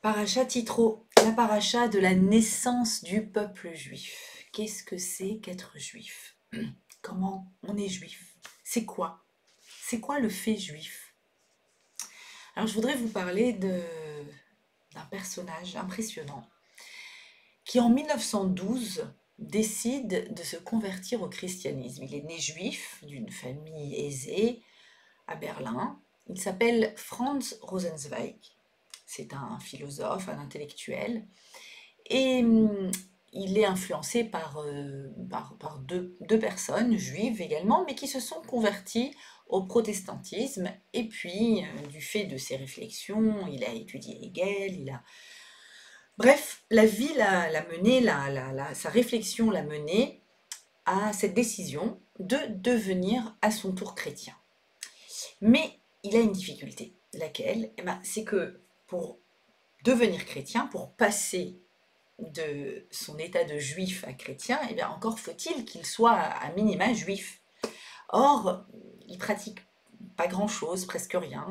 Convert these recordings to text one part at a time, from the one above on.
Paracha Titro, la paracha de la naissance du peuple juif. Qu'est-ce que c'est qu'être juif? Comment on est juif? C'est quoi? C'est quoi le fait juif? Alors je voudrais vous parler d'un personnage impressionnant qui en 1912 décide de se convertir au christianisme. Il est né juif d'une famille aisée à Berlin. Il s'appelle Franz Rosenzweig. C'est un philosophe, un intellectuel. Et il est influencé par deux personnes juives également, mais qui se sont converties au protestantisme. Et puis, du fait de ses réflexions, il a étudié Hegel, Bref, la vie l'a mené, sa réflexion l'a mené à cette décision de devenir à son tour chrétien. Mais il a une difficulté, laquelle? C'est que pour devenir chrétien, pour passer de son état de juif à chrétien, eh bien encore faut-il qu'il soit à minima juif. Or, il pratique pas grand-chose, presque rien,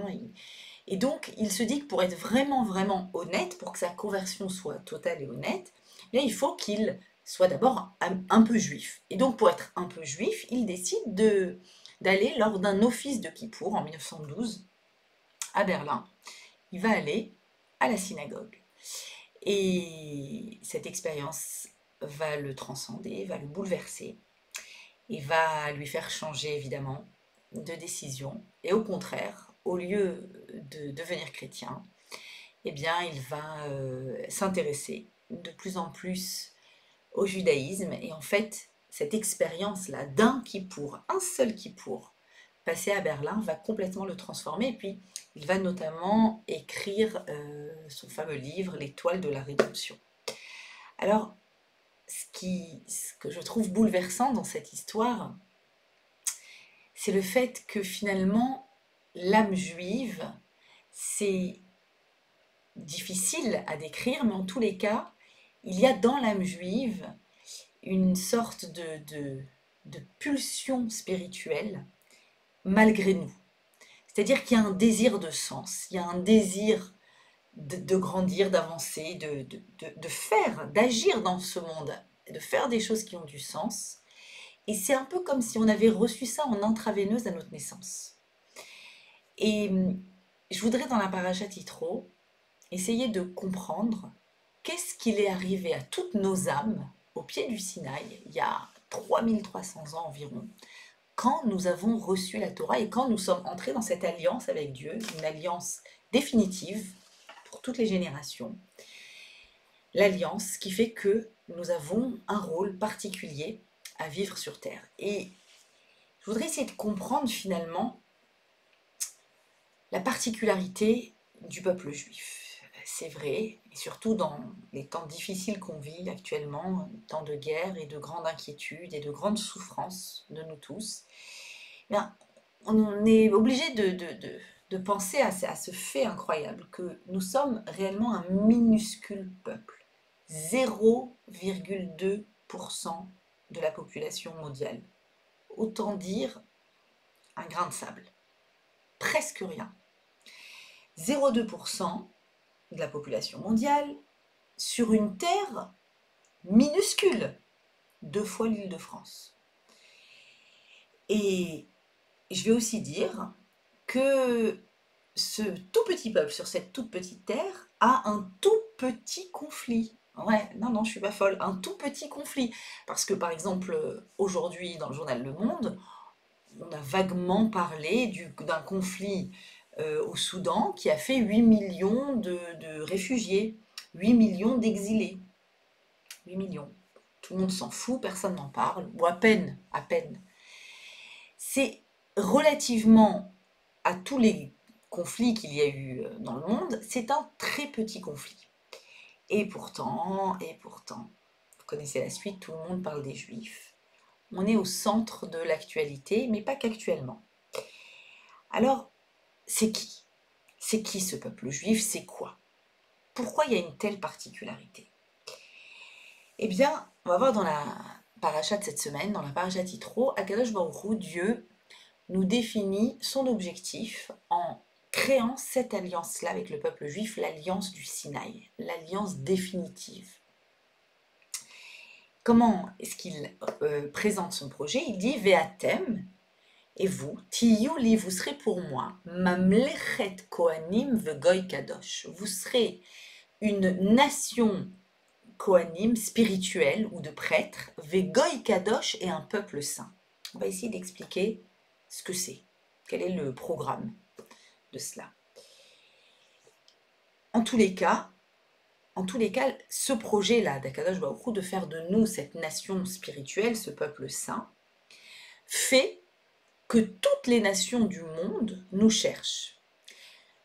et donc il se dit que pour être vraiment, vraiment honnête, pour que sa conversion soit totale et honnête, eh bien, il faut qu'il soit d'abord un peu juif. Et donc pour être un peu juif, il décide d'aller lors d'un office de Kippour en 1912 à Berlin. Il va aller à la synagogue. Et cette expérience va le transcender, va le bouleverser et va lui faire changer évidemment de décision. Et au contraire, au lieu de devenir chrétien, eh bien, il va s'intéresser de plus en plus au judaïsme. Et en fait, cette expérience-là d'un Kippour, un seul Kippour, passé à Berlin, va complètement le transformer. Et puis, il va notamment écrire son fameux livre, L'étoile de la rédemption. Alors, ce que je trouve bouleversant dans cette histoire, c'est le fait que finalement, l'âme juive, c'est difficile à décrire, mais en tous les cas, il y a dans l'âme juive une sorte de pulsion spirituelle malgré nous. C'est-à-dire qu'il y a un désir de sens, il y a un désir de grandir, d'avancer, de faire, d'agir dans ce monde, de faire des choses qui ont du sens. Et c'est un peu comme si on avait reçu ça en intraveineuse à notre naissance. Et je voudrais dans la paracha Titro essayer de comprendre qu'est-ce qu'il est arrivé à toutes nos âmes au pied du Sinaï, il y a 3300 ans environ, quand nous avons reçu la Torah et quand nous sommes entrés dans cette alliance avec Dieu, une alliance définitive pour toutes les générations. L'alliance qui fait que nous avons un rôle particulier à vivre sur Terre. Et je voudrais essayer de comprendre finalement la particularité du peuple juif. C'est vrai, et surtout dans les temps difficiles qu'on vit actuellement, temps de guerre et de grande inquiétude et de grande souffrance de nous tous, bien, on est obligé de penser à ce fait incroyable que nous sommes réellement un minuscule peuple, 0,2% de la population mondiale. Autant dire un grain de sable, presque rien. 0,2% de la population mondiale sur une terre minuscule, 2 fois l'Île-de-France. Et je vais aussi dire que ce tout petit peuple sur cette toute petite terre a un tout petit conflit. Ouais, non, je suis pas folle, un tout petit conflit. Parce que par exemple, aujourd'hui dans le journal Le Monde, on a vaguement parlé d'un conflit au Soudan qui a fait 8 millions de réfugiés, 8 millions d'exilés. 8 millions. Tout le monde s'en fout, personne n'en parle, ou à peine, à peine. C'est relativement à tous les conflits qu'il y a eu dans le monde, c'est un très petit conflit. Et pourtant, vous connaissez la suite, tout le monde parle des Juifs. On est au centre de l'actualité, mais pas qu'actuellement. Alors, c'est qui? C'est qui ce peuple juif? C'est quoi? Pourquoi il y a une telle particularité? Eh bien, on va voir dans la paracha de cette semaine, dans la paracha Titro, Akadosh Baruch Hu, Dieu nous définit son objectif en créant cette alliance-là avec le peuple juif, l'alliance du Sinaï, l'alliance définitive. Comment est-ce qu'il présente son projet? Il dit « Ve'atem » et vous, Tiyuli, vous serez pour moi, Mamlechet Kohanim vegoy kadosh. Vous serez une nation Kohanim spirituelle ou de prêtres, vegoy kadosh et un peuple saint. On va essayer d'expliquer ce que c'est, quel est le programme de cela. En tous les cas, ce projet-là d'Akadosh Baruch Hu, de faire de nous cette nation spirituelle, ce peuple saint, fait que toutes les nations du monde nous cherchent.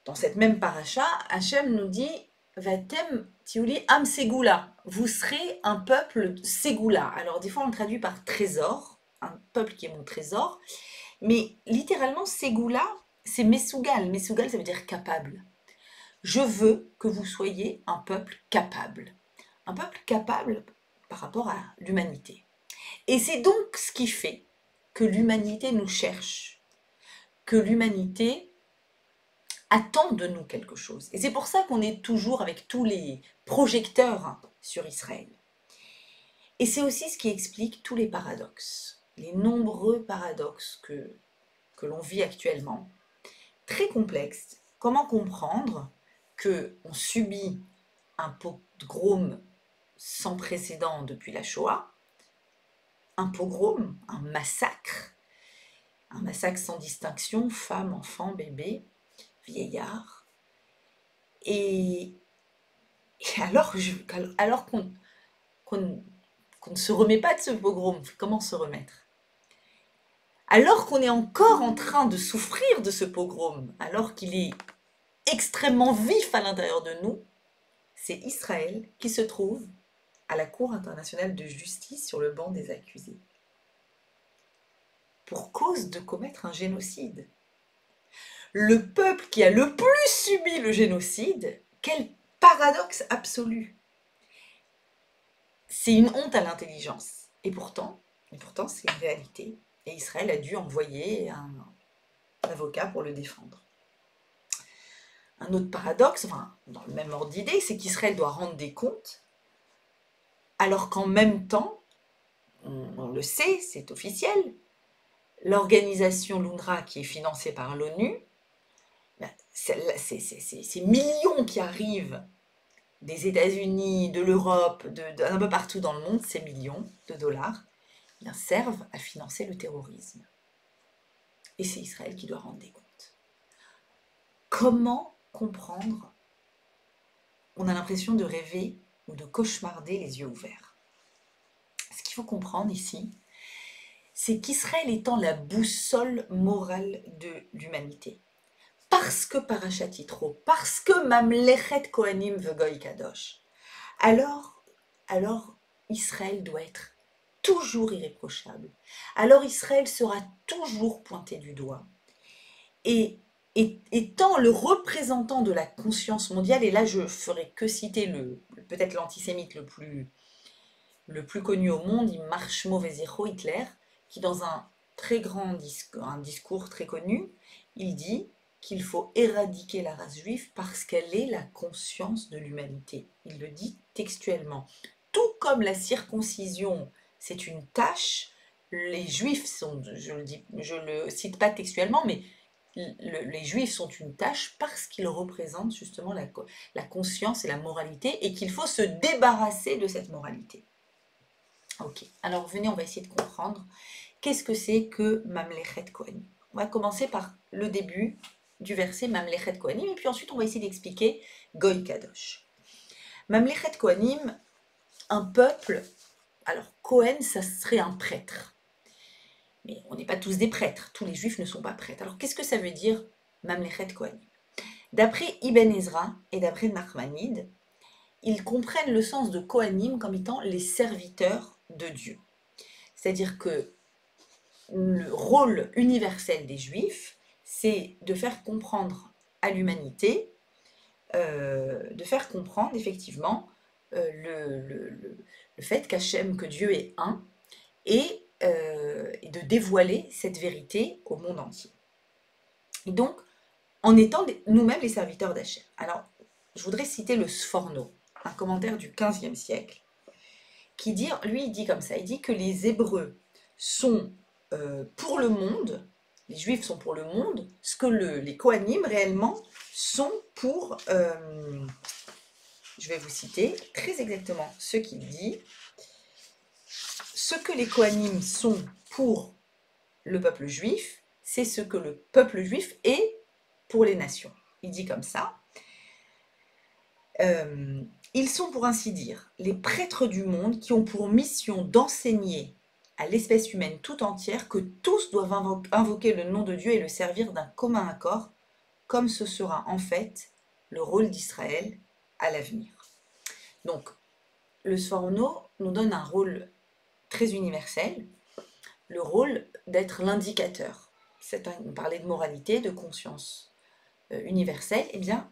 Dans cette même paracha, Hachem nous dit « Vatem tiuli am segula » vous serez un peuple segula. Alors des fois on le traduit par trésor, un peuple qui est mon trésor, mais littéralement segula, c'est mesugal. Mesugal, ça veut dire capable. Je veux que vous soyez un peuple capable par rapport à l'humanité. Et c'est donc ce qui fait que l'humanité nous cherche, que l'humanité attend de nous quelque chose. Et c'est pour ça qu'on est toujours avec tous les projecteurs sur Israël. Et c'est aussi ce qui explique tous les paradoxes, les nombreux paradoxes que l'on vit actuellement, très complexes. Comment comprendre qu'on subit un pogrom sans précédent depuis la Shoah, un pogrom, un massacre sans distinction, femmes, enfants, bébés, vieillards. Et alors qu'on ne se remet pas de ce pogrom, comment se remettre? Alors qu'on est encore en train de souffrir de ce pogrom, alors qu'il est extrêmement vif à l'intérieur de nous, c'est Israël qui se trouve à la Cour internationale de justice sur le banc des accusés, pour cause de commettre un génocide. Le peuple qui a le plus subi le génocide, quel paradoxe absolu! C'est une honte à l'intelligence. Et pourtant c'est une réalité. Et Israël a dû envoyer un avocat pour le défendre. Un autre paradoxe, dans le même ordre d'idée, c'est qu'Israël doit rendre des comptes, alors qu'en même temps, on le sait, c'est officiel, l'organisation l'UNRWA, qui est financée par l'ONU, ces millions qui arrivent des États-Unis, de l'Europe, d'un peu partout dans le monde, ces millions de dollars, servent à financer le terrorisme. Et c'est Israël qui doit rendre des comptes. Comment comprendre? On a l'impression de rêver ou de cauchemarder les yeux ouverts. Ce qu'il faut comprendre ici, c'est qu'Israël étant la boussole morale de l'humanité, parce que Parashat Yitro, parce que Mamlechet Kohanim vegoy kadosh, alors Israël doit être toujours irréprochable. Alors Israël sera toujours pointé du doigt. Et étant le représentant de la conscience mondiale, et là je ferai que citer peut-être l'antisémite le plus connu au monde, Marsh Movezicho, Hitler, qui dans un très grand discours très connu, il dit qu'il faut éradiquer la race juive parce qu'elle est la conscience de l'humanité. Il le dit textuellement. Tout comme la circoncision, c'est une tâche, les juifs sont, je le cite pas textuellement, mais les juifs sont une tâche parce qu'ils représentent justement la conscience et la moralité, et qu'il faut se débarrasser de cette moralité. Ok, alors venez, on va essayer de comprendre qu'est-ce que c'est que Mamlechet Kohanim. On va commencer par le début du verset Mamlechet Kohanim, et puis ensuite on va essayer d'expliquer Goy Kadosh. Mamlechet Kohanim, un peuple, alors Kohen, ça serait un prêtre. Mais on n'est pas tous des prêtres, tous les juifs ne sont pas prêtres. Alors qu'est-ce que ça veut dire Mamlechet Kohanim? D'après Ibn Ezra et d'après Nachmanides, ils comprennent le sens de Kohanim comme étant les serviteurs de Dieu. C'est-à-dire que le rôle universel des juifs, c'est de faire comprendre à l'humanité, de faire comprendre effectivement le fait qu'Hachem, que Dieu est un, et de dévoiler cette vérité au monde entier. Et donc, en étant nous-mêmes les serviteurs d'Hachem. Alors, je voudrais citer le Sforno, un commentaire du XVe siècle, qui dit, lui, il dit comme ça, il dit que les Hébreux sont pour le monde, les Juifs sont pour le monde, ce que les Kohanim réellement sont pour, je vais vous citer très exactement ce qu'il dit, ce que les Kohanim sont pour le peuple juif, c'est ce que le peuple juif est pour les nations. Il dit comme ça. Ils sont pour ainsi dire les prêtres du monde qui ont pour mission d'enseigner à l'espèce humaine tout entière que tous doivent invoquer le nom de Dieu et le servir d'un commun accord, comme ce sera en fait le rôle d'Israël à l'avenir. Donc, le Sforno nous donne un rôle très universel, le rôle d'être l'indicateur. On parlait de moralité, de conscience universelle, eh bien,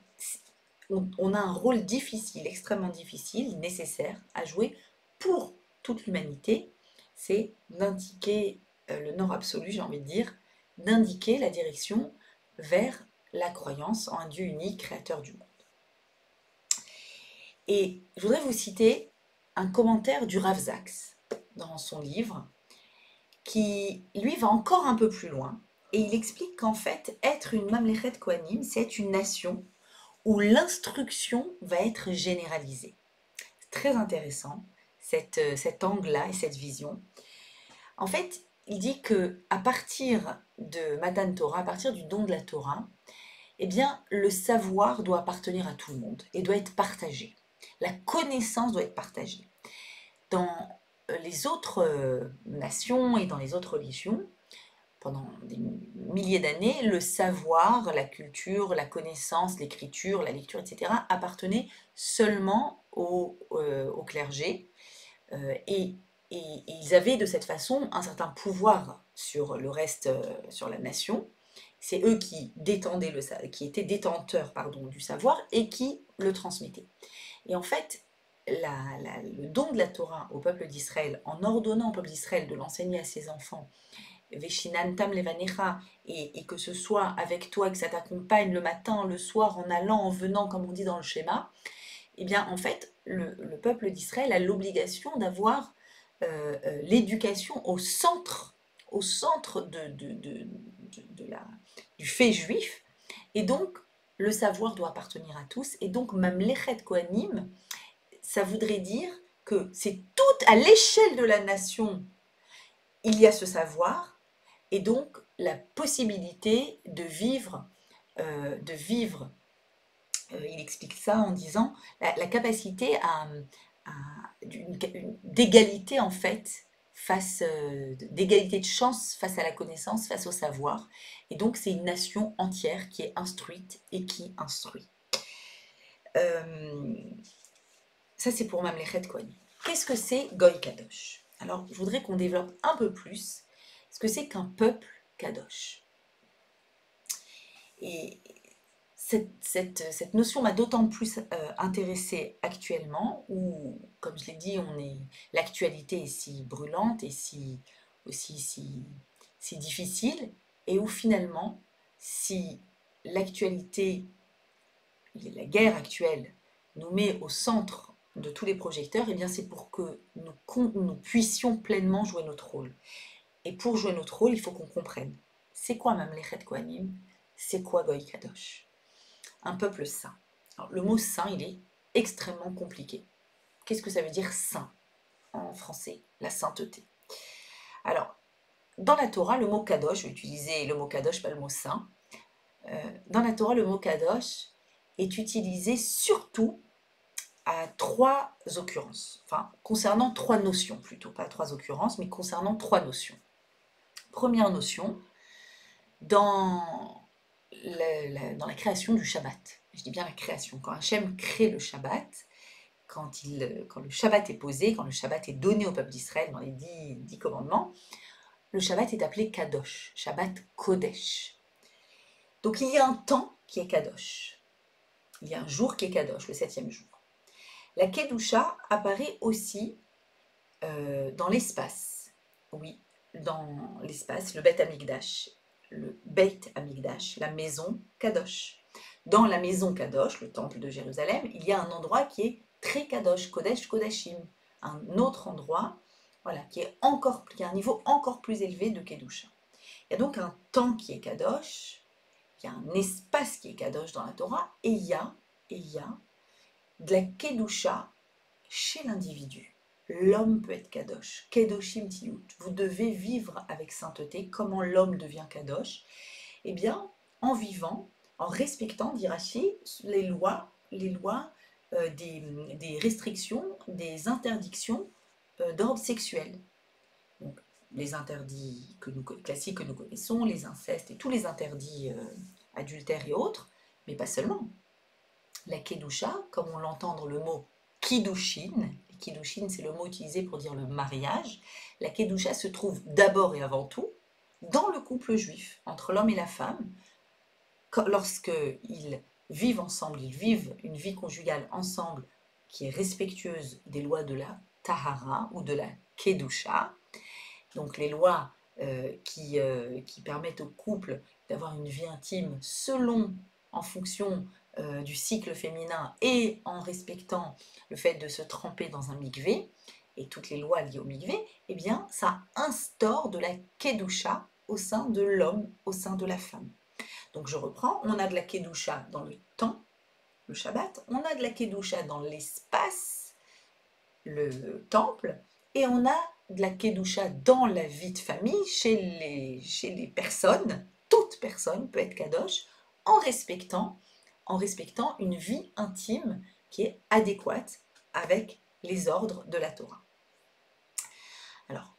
on a un rôle difficile, extrêmement difficile, nécessaire à jouer pour toute l'humanité, c'est d'indiquer le nord absolu, j'ai envie de dire, d'indiquer la direction vers la croyance en un Dieu unique, créateur du monde. Et je voudrais vous citer un commentaire du Rav Zaks dans son livre, qui, lui, va encore un peu plus loin, et il explique qu'en fait, être une Mamlechet Kohanim, c'est être une nation où l'instruction va être généralisée. C'est très intéressant, cet angle-là et cette vision. En fait, il dit qu'à partir de Matan Torah, à partir du don de la Torah, eh bien, le savoir doit appartenir à tout le monde et doit être partagé. La connaissance doit être partagée. Dans les autres nations et dans les autres religions, pendant des milliers d'années, le savoir, la culture, la connaissance, l'écriture, la lecture, etc., appartenaient seulement au clergé. Et ils avaient de cette façon un certain pouvoir sur le reste, sur la nation. C'est eux qui étaient détenteurs du savoir et qui le transmettaient. Et en fait, le don de la Torah au peuple d'Israël, en ordonnant au peuple d'Israël de l'enseigner à ses enfants, Veshinantam levanecha, et que ce soit avec toi, que ça t'accompagne le matin, le soir, en allant, en venant, comme on dit dans le schéma, eh bien, en fait, le peuple d'Israël a l'obligation d'avoir l'éducation au centre du fait juif, et donc le savoir doit appartenir à tous, et donc Mamlechet Kohanim, ça voudrait dire que c'est tout à l'échelle de la nation, il y a ce savoir, et donc la possibilité de vivre, il explique ça en disant la capacité d'égalité en fait, d'égalité de chance face à la connaissance, face au savoir. Et donc c'est une nation entière qui est instruite et qui instruit. Ça c'est pour Mamlechet Kohanim. Qu'est-ce que c'est Goy Kadosh? Alors je voudrais qu'on développe un peu plus ce que c'est qu'un peuple Kadosh. Et cette notion m'a d'autant plus intéressée actuellement, où, comme je l'ai dit, l'actualité est si brûlante et si difficile, et où finalement, si l'actualité, la guerre actuelle, nous met au centre de tous les projecteurs, et bien c'est pour que nous puissions pleinement jouer notre rôle. Et pour jouer notre rôle, il faut qu'on comprenne. C'est quoi Mamlechet Kohanim? C'est quoi Goy Kadosh? Un peuple saint. Alors, le mot saint, il est extrêmement compliqué. Qu'est-ce que ça veut dire saint en français? La sainteté. Alors, dans la Torah, le mot kadosh, je vais utiliser le mot kadosh, pas le mot saint. Dans la Torah, le mot kadosh est utilisé surtout à 3 occurrences. Enfin, concernant 3 notions plutôt, pas 3 occurrences, mais concernant 3 notions. Première notion, dans la création du Shabbat. Je dis bien la création. Quand Hachem crée le Shabbat, quand le Shabbat est posé, quand le Shabbat est donné au peuple d'Israël dans les 10 commandements, le Shabbat est appelé Kadosh, Shabbat Kodesh. Donc il y a un temps qui est Kadosh. Il y a un jour qui est Kadosh, le 7e jour. La Kedusha apparaît aussi dans l'espace. Oui, dans l'espace, le Beth Amikdash. le Beit Hamikdash, la maison Kadosh. Dans la maison Kadosh, le temple de Jérusalem, il y a un endroit qui est très Kadosh, Kodesh Kodashim, un autre endroit, voilà, qui a un niveau encore plus élevé de Kedusha. Il y a donc un temps qui est Kadosh, il y a un espace qui est Kadosh dans la Torah, et il y a de la Kedusha chez l'individu. L'homme peut être Kadosh, Kedoshim Tiyut. Vous devez vivre avec sainteté. Comment l'homme devient Kadosh? Eh bien, en vivant, en respectant, dit Rashi, les lois des restrictions, des interdictions d'ordre sexuel. Donc, les interdits classiques que nous connaissons, les incestes et tous les interdits adultères et autres, mais pas seulement. La Kedusha, comme on l'entend dans le mot Kiddushin, Kiddushin c'est le mot utilisé pour dire le mariage, la Kedusha se trouve d'abord et avant tout dans le couple juif, entre l'homme et la femme, lorsqu'ils vivent ensemble, ils vivent une vie conjugale ensemble qui est respectueuse des lois de la Tahara ou de la Kedusha, donc les lois qui permettent au couple d'avoir une vie intime en fonction du cycle féminin et en respectant le fait de se tremper dans un mikvé et toutes les lois liées au mikvé, eh bien ça instaure de la Kedusha au sein de l'homme, au sein de la femme. Donc je reprends, on a de la Kedusha dans le temps, le Shabbat, on a de la Kedusha dans l'espace, le temple, et on a de la Kedusha dans la vie de famille, chez les personnes. Toute personne peut être Kadosh en respectant une vie intime qui est adéquate avec les ordres de la Torah. Alors,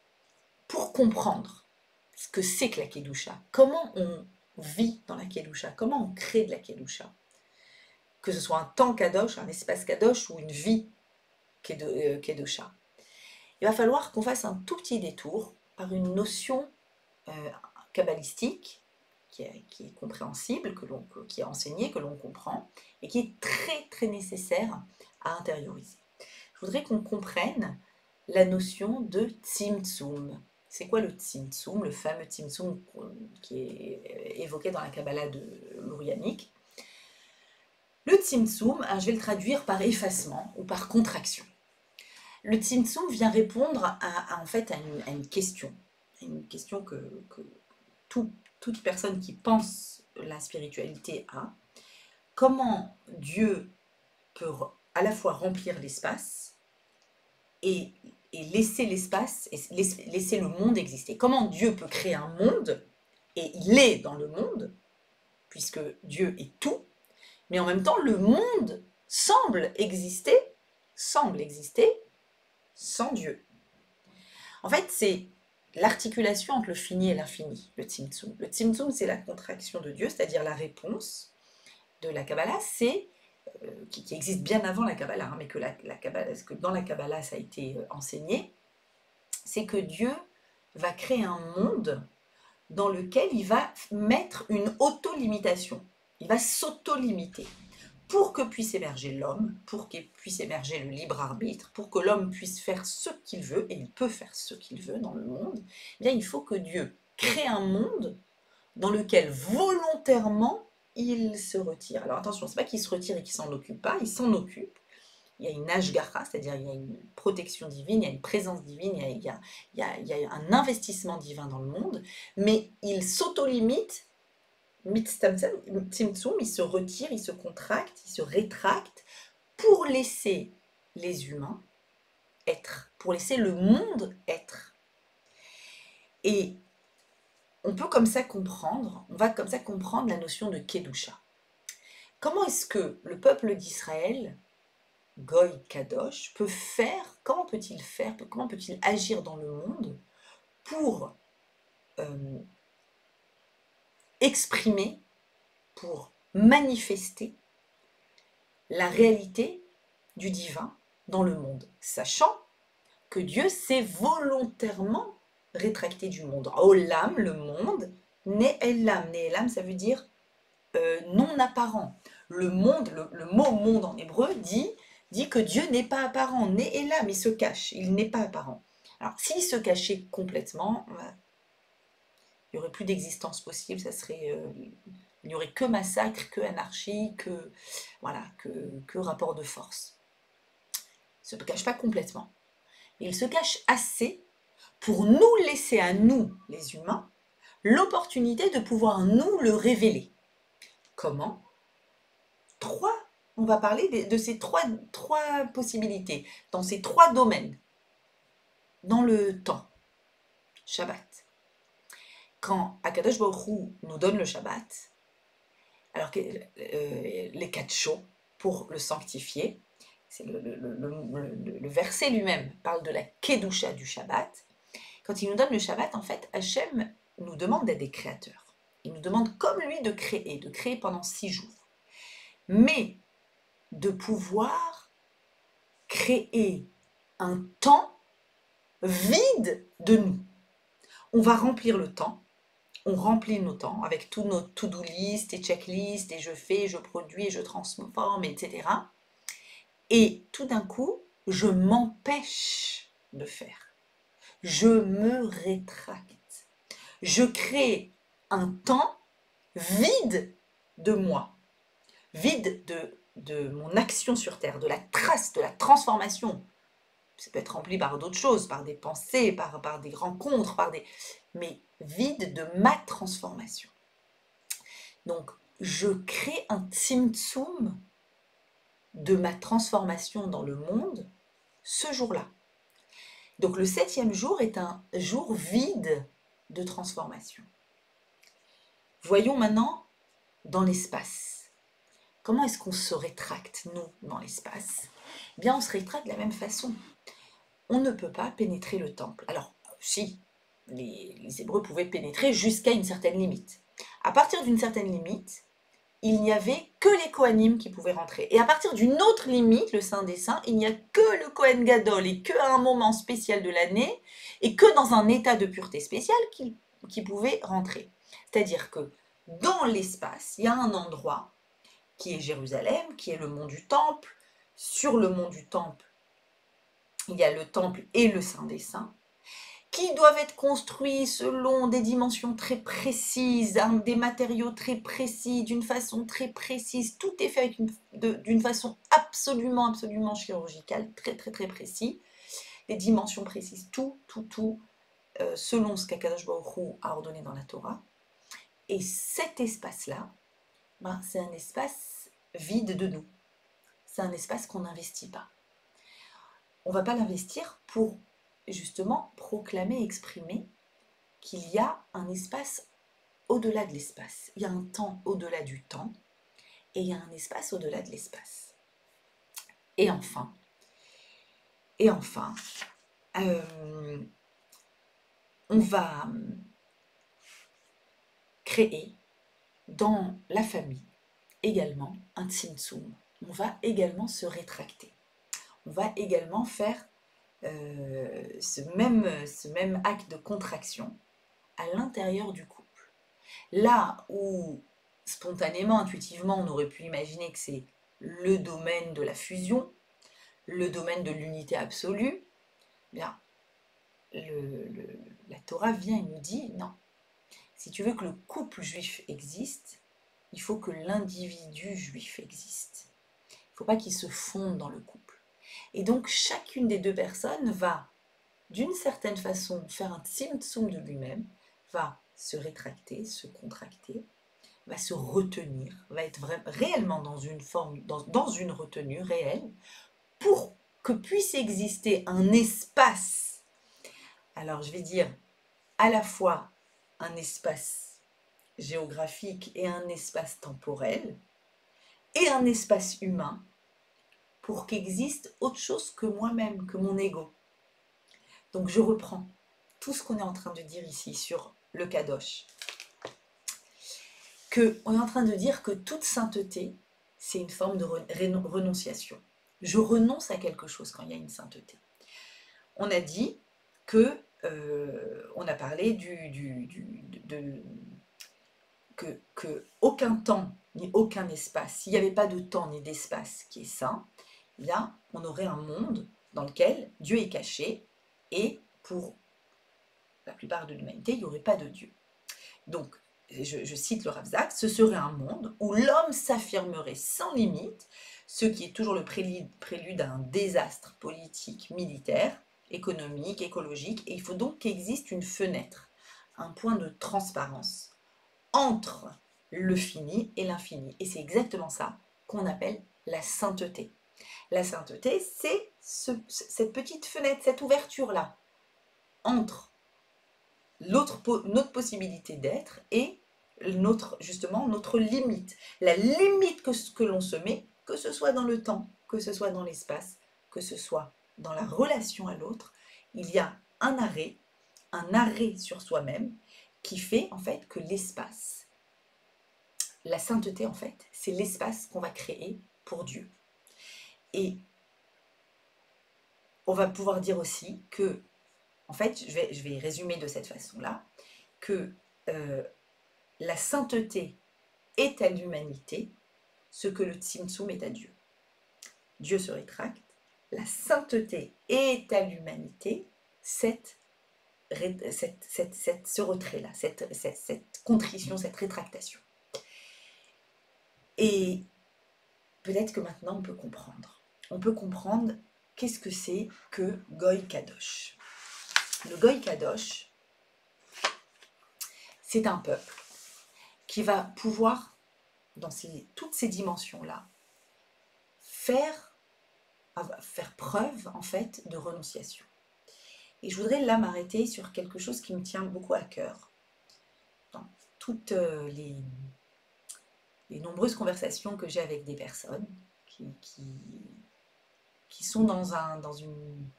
pour comprendre ce que c'est que la Kedusha, comment on vit dans la Kedusha, comment on crée de la Kedusha, que ce soit un temps Kadosh, un espace Kadosh ou une vie Kedusha, il va falloir qu'on fasse un tout petit détour par une notion kabbalistique qui est compréhensible, qui est enseignée, que l'on comprend, et qui est très très nécessaire à intérioriser. Je voudrais qu'on comprenne la notion de Tzimtzum. C'est quoi le Tzimtzum, le fameux Tzimtzum qui est évoqué dans la Kabbalah de l'Ourianique? Le Tzimtzum, je vais le traduire par effacement ou par contraction. Le Tzimtzum vient répondre à une question. Une question que toute personne qui pense la spiritualité a. Comment Dieu peut à la fois remplir l'espace et laisser l'espace, et laisser le monde exister? Comment Dieu peut créer un monde, et il est dans le monde, puisque Dieu est tout, mais en même temps le monde semble exister sans Dieu. En fait, c'est l'articulation entre le fini et l'infini, le Tzimtzum. Le Tzimtzum, c'est la contraction de Dieu, c'est-à-dire la réponse de la Kabbalah, qui existe bien avant la Kabbalah, mais que dans la Kabbalah, ça a été enseigné, c'est que Dieu va créer un monde dans lequel il va mettre une auto-limitation. Il va s'auto-limiter pour que puisse émerger l'homme, pour qu'il puisse émerger le libre arbitre, pour que l'homme puisse faire ce qu'il veut, et il peut faire ce qu'il veut dans le monde, eh bien il faut que Dieu crée un monde dans lequel volontairement il se retire. Alors attention, c'est pas qu'il se retire et qu'il s'en occupe pas, il s'en occupe. Il y a une ashgacha, c'est-à-dire il y a une protection divine, il y a une présence divine, il y a un investissement divin dans le monde, mais il s'auto-limite, Tzimtzum, il se retire, il se contracte, il se rétracte pour laisser les humains être, pour laisser le monde être. Et on va comme ça comprendre la notion de Kedusha. Comment est-ce que le peuple d'Israël, Goy Kadosh, comment peut-il agir dans le monde pour exprimer, pour manifester la réalité du divin dans le monde, sachant que Dieu s'est volontairement rétracté du monde. Olam, le monde, Ne'elam. Ne'elam, ça veut dire non apparent. Le monde, le mot monde en hébreu dit que Dieu n'est pas apparent. Ne'elam, il se cache, il n'est pas apparent. Alors, s'il se cachait complètement, il n'y aurait plus d'existence possible, ça serait, il n'y aurait que massacre, que anarchie, voilà, que rapport de force. Il ne se cache pas complètement. Il se cache assez pour nous laisser à nous, les humains, l'opportunité de pouvoir nous le révéler. Comment? On va parler de ces trois possibilités, dans ces trois domaines. Dans le temps, Shabbat. Quand Akadosh Baruch Hu nous donne le Shabbat, alors que les 4 chauds pour le sanctifier, c'est le verset lui-même parle de la Kedusha du Shabbat. Quand il nous donne le Shabbat, en fait, Hachem nous demande d'être des créateurs. Il nous demande comme lui de créer pendant 6 jours. Mais de pouvoir créer un temps vide de nous. On va remplir le temps, on remplit nos temps avec tous nos to-do list et checklist, et je fais, je produis, je transforme, etc. Et tout d'un coup, je m'empêche de faire. Je me rétracte. Je crée un temps vide de moi, vide de mon action sur Terre, de la trace, de la transformation. Ça peut être rempli par d'autres choses, par des pensées, par des rencontres, mais vide de ma transformation. Donc, je crée un tzimtzum de ma transformation dans le monde ce jour-là. Donc, le 7e jour est un jour vide de transformation. Voyons maintenant dans l'espace. Comment est-ce qu'on se rétracte, nous, dans l'espace? Eh bien, on se rétracte de la même façon. On ne peut pas pénétrer le temple. Alors, si, les Hébreux pouvaient pénétrer jusqu'à une certaine limite. À partir d'une certaine limite, il n'y avait que les Kohanim qui pouvaient rentrer. Et à partir d'une autre limite, le Saint des Saints, il n'y a que le Kohen Gadol et qu'à un moment spécial de l'année et que dans un état de pureté spéciale qui pouvait rentrer. C'est-à-dire que dans l'espace, il y a un endroit qui est Jérusalem, qui est le mont du Temple. Sur le mont du Temple, il y a le Temple et le Saint des Saints, qui doivent être construits selon des dimensions très précises, des matériaux très précis, d'une façon très précise. Tout est fait d'une façon absolument chirurgicale, très précis. Les dimensions précises, tout, selon ce qu'Akadosh Baruch Hu a ordonné dans la Torah. Et cet espace-là, c'est un espace vide de nous. C'est un espace qu'on n'investit pas. On ne va pas l'investir pour justement proclamer, exprimer qu'il y a un espace au-delà de l'espace. Il y a un temps au-delà du temps et il y a un espace au-delà de l'espace. Et enfin, on va créer dans la famille également un tzimtzum. On va également se rétracter. On va également faire ce même acte de contraction à l'intérieur du couple. Là où spontanément, intuitivement, on aurait pu imaginer que c'est le domaine de la fusion, le domaine de l'unité absolue, bien, la Torah vient et nous dit non. Si tu veux que le couple juif existe, il faut que l'individu juif existe. Il ne faut pas qu'il se fonde dans le couple. Et donc, chacune des deux personnes va, d'une certaine façon, faire un tzimtzum de lui-même, va se rétracter, se contracter, va se retenir, va être réellement dans une forme, dans une retenue réelle, pour que puisse exister un espace. Alors, je vais dire à la fois un espace géographique et un espace temporel, et un espace humain, pour qu'existe autre chose que moi-même, que mon ego. Donc je reprends tout ce qu'on est en train de dire ici sur le Kadosh. On est en train de dire que toute sainteté, c'est une forme de renonciation. Je renonce à quelque chose quand il y a une sainteté. On a dit que, on a parlé que aucun temps ni aucun espace, s'il n'y avait pas de temps ni d'espace qui est saint, eh bien, on aurait un monde dans lequel Dieu est caché et pour la plupart de l'humanité, il n'y aurait pas de Dieu. Donc, je cite le Rav Zak, ce serait un monde où l'homme s'affirmerait sans limite, ce qui est toujours le prélude à un désastre politique, militaire, économique, écologique, et il faut donc qu'existe une fenêtre, un point de transparence entre le fini et l'infini. Et c'est exactement ça qu'on appelle la sainteté. La sainteté, c'est cette petite fenêtre, cette ouverture-là, entre notre possibilité d'être et justement notre limite. La limite que l'on se met, que ce soit dans le temps, que ce soit dans l'espace, que ce soit dans la relation à l'autre, il y a un arrêt sur soi-même qui fait en fait que l'espace, la sainteté en fait, c'est l'espace qu'on va créer pour Dieu. Et on va pouvoir dire aussi que, en fait, je vais résumer de cette façon-là, que la sainteté est à l'humanité ce que le Tzimtzum est à Dieu. Dieu se rétracte, la sainteté est à l'humanité ce retrait-là, cette contrition, cette rétractation. Et peut-être que maintenant on peut comprendre. On peut comprendre qu'est-ce que c'est que Goy Kadosh. Le Goy Kadosh, c'est un peuple qui va pouvoir, dans toutes ces dimensions-là, faire preuve en fait de renonciation. Et je voudrais là m'arrêter sur quelque chose qui me tient beaucoup à cœur. Dans toutes les nombreuses conversations que j'ai avec des personnes qui sont dans une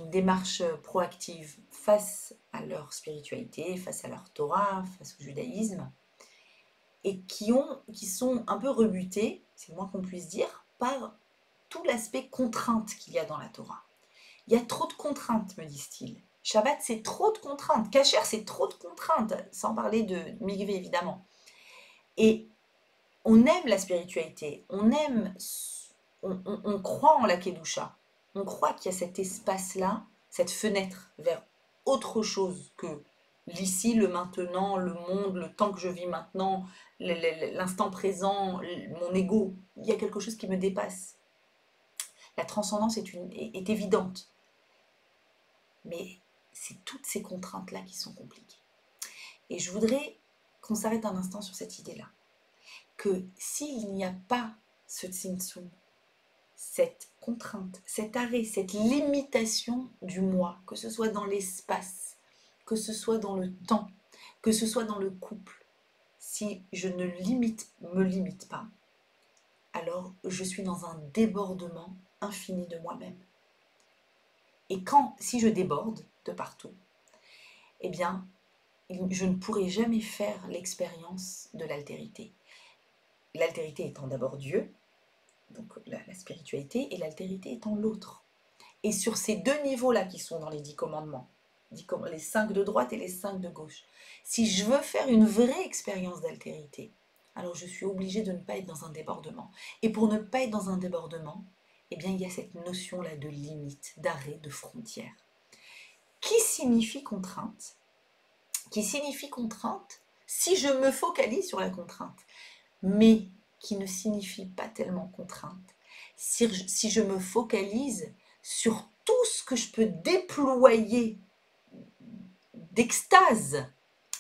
démarche proactive face à leur spiritualité, face à leur Torah, face au judaïsme, et qui sont un peu rebutés, c'est le moins qu'on puisse dire, par tout l'aspect contrainte qu'il y a dans la Torah. Il y a trop de contraintes, me disent-ils. Shabbat, c'est trop de contraintes. Kasher, c'est trop de contraintes, sans parler de Mikvé, évidemment. Et on aime la spiritualité, on croit en la Kedusha, on croit qu'il y a cet espace-là, cette fenêtre vers autre chose que l'ici, le maintenant, le monde, le temps que je vis maintenant, l'instant présent, mon ego. Il y a quelque chose qui me dépasse. La transcendance est évidente. Mais c'est toutes ces contraintes-là qui sont compliquées. Et je voudrais qu'on s'arrête un instant sur cette idée-là. Que s'il n'y a pas ce tzimtzum, cette contrainte, cet arrêt, cette limitation du moi, que ce soit dans l'espace, que ce soit dans le temps, que ce soit dans le couple, si je ne me limite pas, alors je suis dans un débordement infini de moi-même. Et si je déborde de partout, eh bien, je ne pourrai jamais faire l'expérience de l'altérité. L'altérité étant d'abord Dieu, donc la spiritualité, et l'altérité étant l'autre. Et sur ces deux niveaux-là qui sont dans les 10 commandements, les 5 de droite et les 5 de gauche, si je veux faire une vraie expérience d'altérité, alors je suis obligée de ne pas être dans un débordement. Et pour ne pas être dans un débordement, eh bien, il y a cette notion-là de limite, d'arrêt, de frontière. Qui signifie contrainte si je me focalise sur la contrainte, mais qui ne signifie pas tellement contrainte. Si je me focalise sur tout ce que je peux déployer d'extase,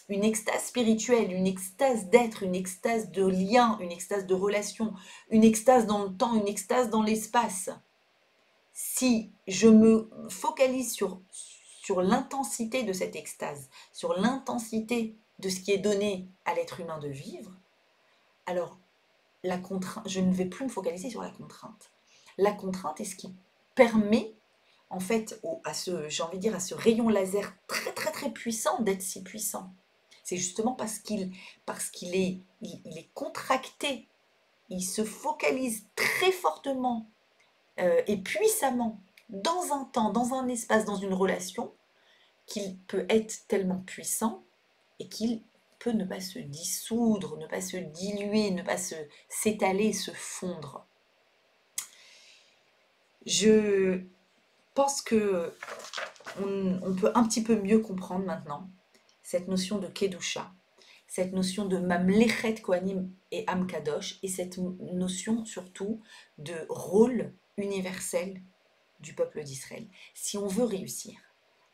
une extase spirituelle, une extase d'être, une extase de lien, une extase de relation, une extase dans le temps, une extase dans l'espace, si je me focalise sur l'intensité de cette extase, sur l'intensité de ce qui est donné à l'être humain de vivre, alors je ne vais plus me focaliser sur la contrainte. La contrainte est ce qui permet, en fait, à ce rayon laser très très très puissant d'être si puissant. C'est justement parce qu'il est contracté, il se focalise très fortement et puissamment dans un temps, dans un espace, dans une relation, qu'il peut être tellement puissant et qu'il peut ne pas se dissoudre, ne pas se diluer, ne pas s'étaler, se fondre. Je pense qu'on peut un petit peu mieux comprendre maintenant cette notion de Kedusha, cette notion de Mamlechet Kohanim et Am Kadosh, et cette notion surtout de rôle universel du peuple d'Israël. Si on veut réussir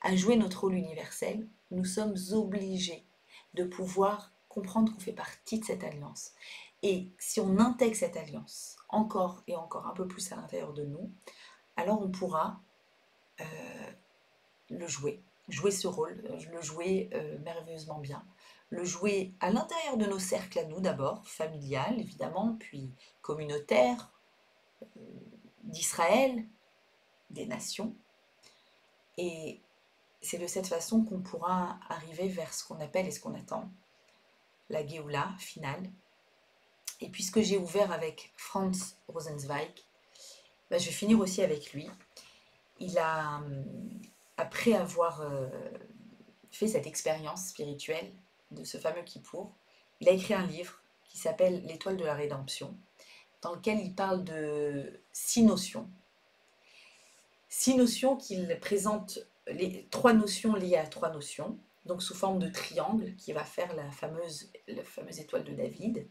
à jouer notre rôle universel, nous sommes obligés de pouvoir comprendre qu'on fait partie de cette alliance. Et si on intègre cette alliance encore et encore un peu plus à l'intérieur de nous, alors on pourra le jouer ce rôle, le jouer merveilleusement bien, le jouer à l'intérieur de nos cercles à nous d'abord, familial évidemment, puis communautaire, d'Israël, des nations. Et c'est de cette façon qu'on pourra arriver vers ce qu'on appelle et ce qu'on attend, la Géoula finale. Et puisque j'ai ouvert avec Franz Rosenzweig, je vais finir aussi avec lui. Il a, après avoir fait cette expérience spirituelle de ce fameux Kippour, il a écrit un livre qui s'appelle L'étoile de la rédemption, dans lequel il parle de 6 notions. 6 notions qu'il présente, les 3 notions liées à 3 notions, donc sous forme de triangle qui va faire la fameuse étoile de David.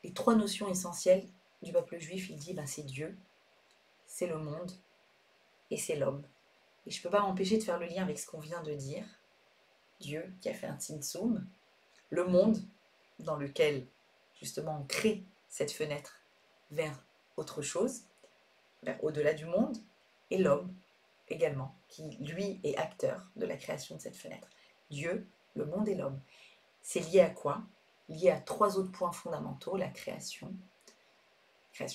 Les 3 notions essentielles du peuple juif, il dit, c'est Dieu, c'est le monde et c'est l'homme. Et je ne peux pas m'empêcher de faire le lien avec ce qu'on vient de dire. Dieu qui a fait un tzimtzum, le monde dans lequel justement on crée cette fenêtre vers autre chose, vers au-delà du monde, et l'homme également, qui lui est acteur de la création de cette fenêtre. Dieu, le monde et l'homme. C'est lié à quoi? Lié à 3 autres points fondamentaux, la création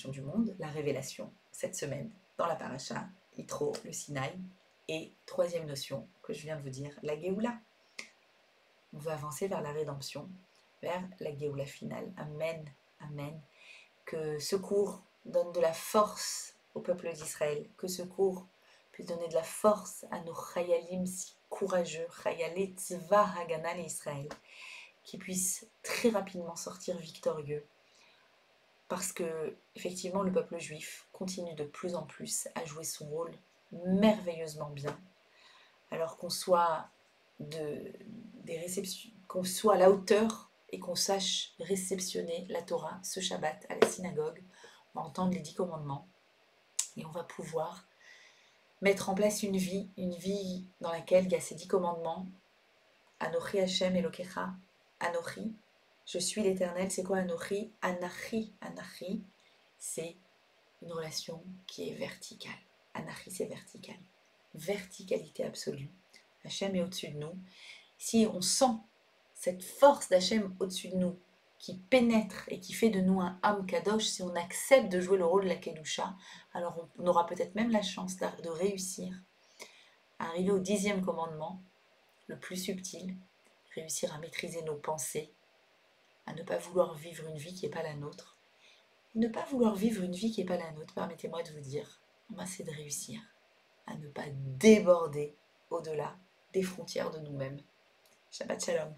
du monde, la révélation, cette semaine, dans la paracha, Yitro, le Sinaï, et 3e notion que je viens de vous dire, la Géoula. On veut avancer vers la rédemption, vers la Géoula finale. Amen, amen. Que ce cours donne de la force au peuple d'Israël, que ce cours puisse donner de la force à nos chayalim si courageux, chayalet tzva hagana l'Israël, qui puissent très rapidement sortir victorieux, parce que effectivement le peuple juif continue de plus en plus à jouer son rôle merveilleusement bien, alors qu'on soit qu'on soit à la hauteur et qu'on sache réceptionner la Torah ce Shabbat à la synagogue. On va entendre les 10 commandements et on va pouvoir mettre en place une vie dans laquelle il y a ces 10 commandements. Anochi Hashem Elokecha, Anochi, je suis l'Éternel. C'est quoi Anochi? Anachi, Anachi, c'est une relation qui est verticale. Anachi, c'est vertical. Verticalité absolue. Hachem est au-dessus de nous. Si on sent cette force d'Hachem au-dessus de nous, qui pénètre et qui fait de nous un Am Kadosh, si on accepte de jouer le rôle de la Kedusha, alors on aura peut-être même la chance de réussir à arriver au 10e commandement, le plus subtil, réussir à maîtriser nos pensées, à ne pas vouloir vivre une vie qui n'est pas la nôtre. Ne pas vouloir vivre une vie qui n'est pas la nôtre, permettez-moi de vous dire, c'est de réussir à ne pas déborder au-delà des frontières de nous-mêmes. Shabbat Shalom.